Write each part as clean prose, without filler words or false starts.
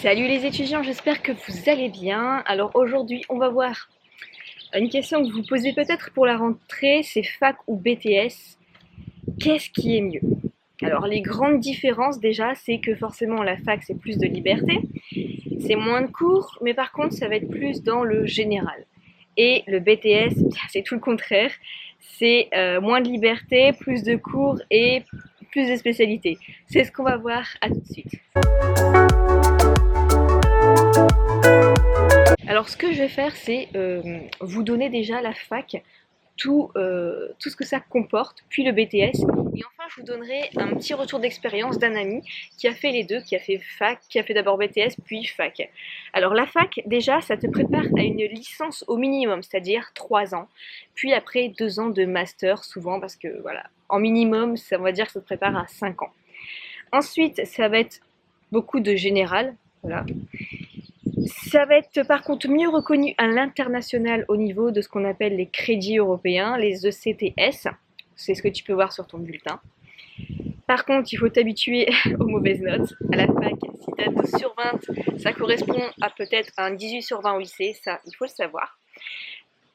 Salut les étudiants, j'espère que vous allez bien. Alors aujourd'hui, on va voir une question que vous vous posez peut-être pour la rentrée, c'est fac ou BTS. Qu'est-ce qui est mieux? Alors les grandes différences déjà, c'est que forcément la fac c'est plus de liberté, c'est moins de cours, mais par contre ça va être plus dans le général. Et le BTS, c'est tout le contraire, c'est moins de liberté, plus de cours et plus de spécialités. C'est ce qu'on va voir, à tout de suite. Alors ce que je vais faire, c'est vous donner déjà la fac, tout ce que ça comporte, puis le BTS. Et enfin, je vous donnerai un petit retour d'expérience d'un ami qui a fait les deux, qui a fait fac, qui a fait d'abord BTS, puis fac. Alors la fac, déjà, ça te prépare à une licence au minimum, c'est-à-dire 3 ans. Puis après 2 ans de master, souvent, parce que voilà, en minimum, ça, on va dire que ça te prépare à 5 ans. Ensuite, ça va être beaucoup de général, voilà. Ça va être par contre mieux reconnu à l'international au niveau de ce qu'on appelle les crédits européens, les ECTS. C'est ce que tu peux voir sur ton bulletin. Par contre, il faut t'habituer aux mauvaises notes. À la fac, si tu as 12 sur 20, ça correspond à peut-être un 18 sur 20 au lycée, ça, il faut le savoir.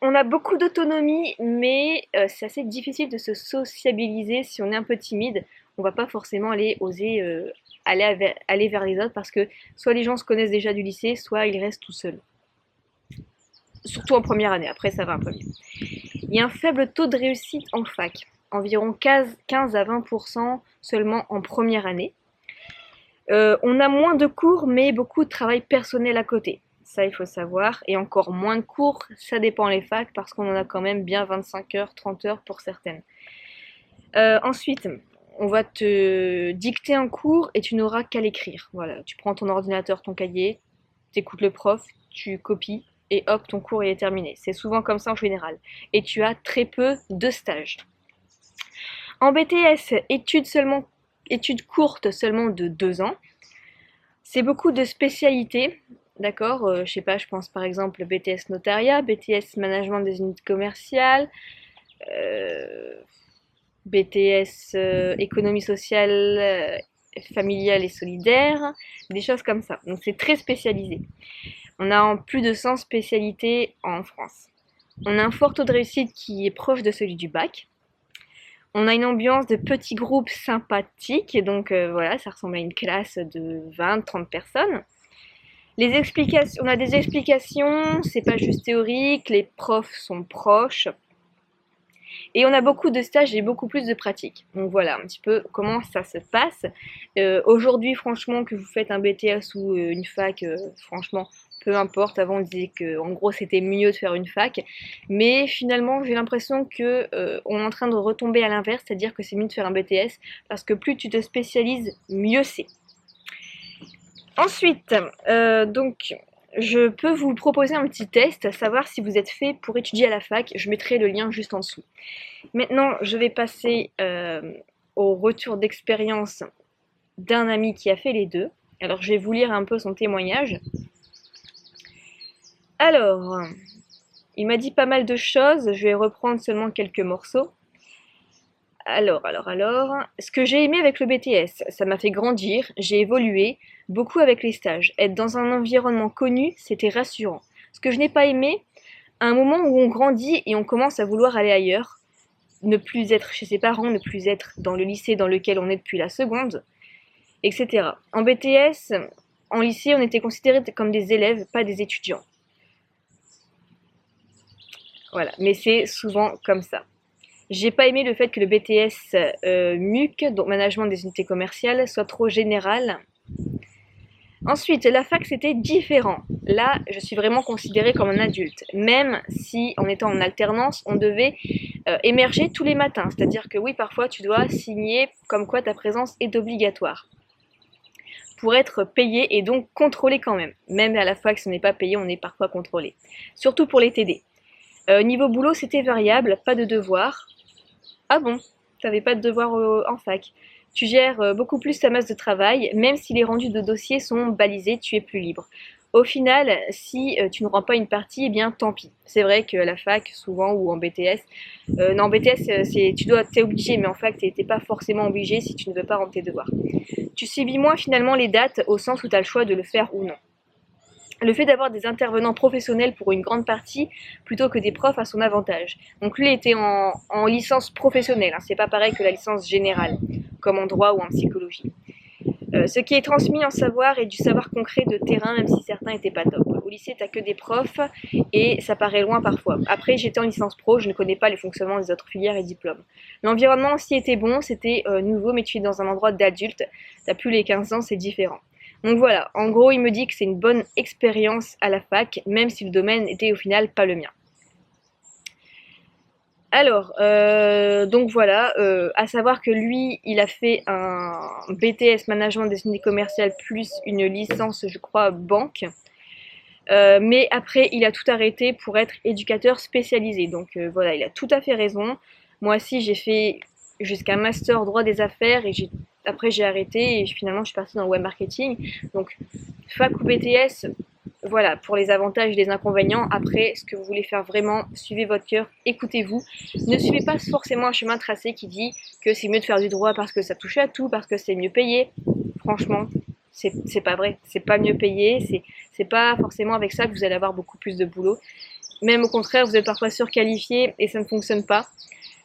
On a beaucoup d'autonomie, mais c'est assez difficile de se sociabiliser si on est un peu timide. On va pas forcément oser aller vers les autres parce que soit les gens se connaissent déjà du lycée, soit ils restent tout seuls. Surtout en première année, après ça va un peu mieux. Il y a un faible taux de réussite en fac, environ 15 à 20% seulement en première année. On a moins de cours, mais beaucoup de travail personnel à côté. Ça, il faut savoir. Et encore moins de cours, ça dépend les facs, parce qu'on en a quand même bien 25 heures, 30 heures pour certaines. Ensuite, on va te dicter un cours et tu n'auras qu'à l'écrire. Voilà, tu prends ton ordinateur, ton cahier, tu écoutes le prof, tu copies et hop, ton cours est terminé. C'est souvent comme ça en général. Et tu as très peu de stages. En BTS, études courtes seulement de 2 ans. C'est beaucoup de spécialités, d'accord, je sais pas, je pense par exemple BTS notariat, BTS management des unités commerciales, BTS économie sociale, familiale et solidaire, des choses comme ça. Donc c'est très spécialisé. On a plus de 100 spécialités en France. On a un fort taux de réussite qui est proche de celui du bac. On a une ambiance de petits groupes sympathiques, et donc voilà, ça ressemble à une classe de 20-30 personnes. On a des explications, c'est pas juste théorique, les profs sont proches. Et on a beaucoup de stages et beaucoup plus de pratiques. Donc voilà un petit peu comment ça se passe. Aujourd'hui, franchement, que vous faites un BTS ou une fac, franchement, peu importe. Avant, on disait qu'en gros, c'était mieux de faire une fac. Mais finalement, j'ai l'impression qu'on est en train de retomber à l'inverse, c'est-à-dire que c'est mieux de faire un BTS parce que plus tu te spécialises, mieux c'est. Ensuite, donc, je peux vous proposer un petit test, à savoir si vous êtes fait pour étudier à la fac. Je mettrai le lien juste en dessous. Maintenant, je vais passer au retour d'expérience d'un ami qui a fait les deux. Alors, je vais vous lire un peu son témoignage. Alors, il m'a dit pas mal de choses, je vais reprendre seulement quelques morceaux. Alors, ce que j'ai aimé avec le BTS, ça m'a fait grandir, j'ai évolué, beaucoup avec les stages. Être dans un environnement connu, c'était rassurant. Ce que je n'ai pas aimé, à un moment où on grandit et on commence à vouloir aller ailleurs, ne plus être chez ses parents, ne plus être dans le lycée dans lequel on est depuis la seconde, etc. En BTS, en lycée, on était considérés comme des élèves, pas des étudiants. Voilà, mais c'est souvent comme ça. J'ai pas aimé le fait que le BTS MUC, donc management des unités commerciales, soit trop général. Ensuite, la fac, c'était différent. Là, je suis vraiment considérée comme un adulte. Même si, en étant en alternance, on devait émerger tous les matins. C'est-à-dire que oui, parfois, tu dois signer comme quoi ta présence est obligatoire pour être payé et donc contrôlé quand même. Même à la fac, si on n'est pas payé, on est parfois contrôlé. Surtout pour les TD. Niveau boulot, c'était variable, pas de devoirs. Ah bon, t'avais pas de devoirs en fac? Tu gères beaucoup plus ta masse de travail, même si les rendus de dossier sont balisés, tu es plus libre. Au final, si tu ne rends pas une partie, eh bien tant pis. C'est vrai que à la fac, souvent, ou en BTS, non, en BTS, t'es obligé, mais en fac, t'es pas forcément obligé si tu ne veux pas rendre tes devoirs. Tu subis moins finalement les dates, au sens où tu as le choix de le faire ou non. Le fait d'avoir des intervenants professionnels pour une grande partie, plutôt que des profs, a son avantage. Donc lui était en licence professionnelle, hein, c'est pas pareil que la licence générale, comme en droit ou en psychologie. Ce qui est transmis en savoir est du savoir concret de terrain, même si certains n'étaient pas top. Au lycée, t'as que des profs et ça paraît loin parfois. Après, j'étais en licence pro, je ne connais pas les fonctionnements des autres filières et diplômes. L'environnement aussi était bon, c'était nouveau, mais tu es dans un endroit d'adulte, t'as plus les 15 ans, c'est différent. Donc voilà, en gros, il me dit que c'est une bonne expérience à la fac, même si le domaine était au final pas le mien. Alors, donc voilà, à savoir que lui, il a fait un BTS Management des unités commerciales plus une licence, je crois, banque. Mais après, il a tout arrêté pour être éducateur spécialisé. Donc voilà, il a tout à fait raison. Moi aussi, j'ai fait jusqu'à master droit des affaires et après j'ai arrêté et finalement je suis partie dans le web marketing. Donc fac ou BTS, voilà, pour les avantages et les inconvénients. Après, ce que vous voulez faire vraiment, suivez votre cœur, écoutez-vous. Ne suivez pas forcément un chemin tracé qui dit que c'est mieux de faire du droit parce que ça touche à tout, parce que c'est mieux payé. Franchement, c'est pas vrai. C'est pas mieux payé, c'est pas forcément avec ça que vous allez avoir beaucoup plus de boulot. Même au contraire, vous êtes parfois surqualifié et ça ne fonctionne pas.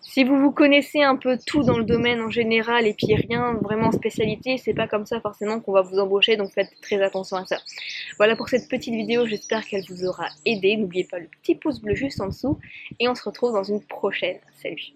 Si vous connaissez un peu tout dans le domaine en général et puis rien vraiment en spécialité, c'est pas comme ça forcément qu'on va vous embaucher, donc faites très attention à ça. Voilà pour cette petite vidéo, j'espère qu'elle vous aura aidé. N'oubliez pas le petit pouce bleu juste en dessous et on se retrouve dans une prochaine. Salut!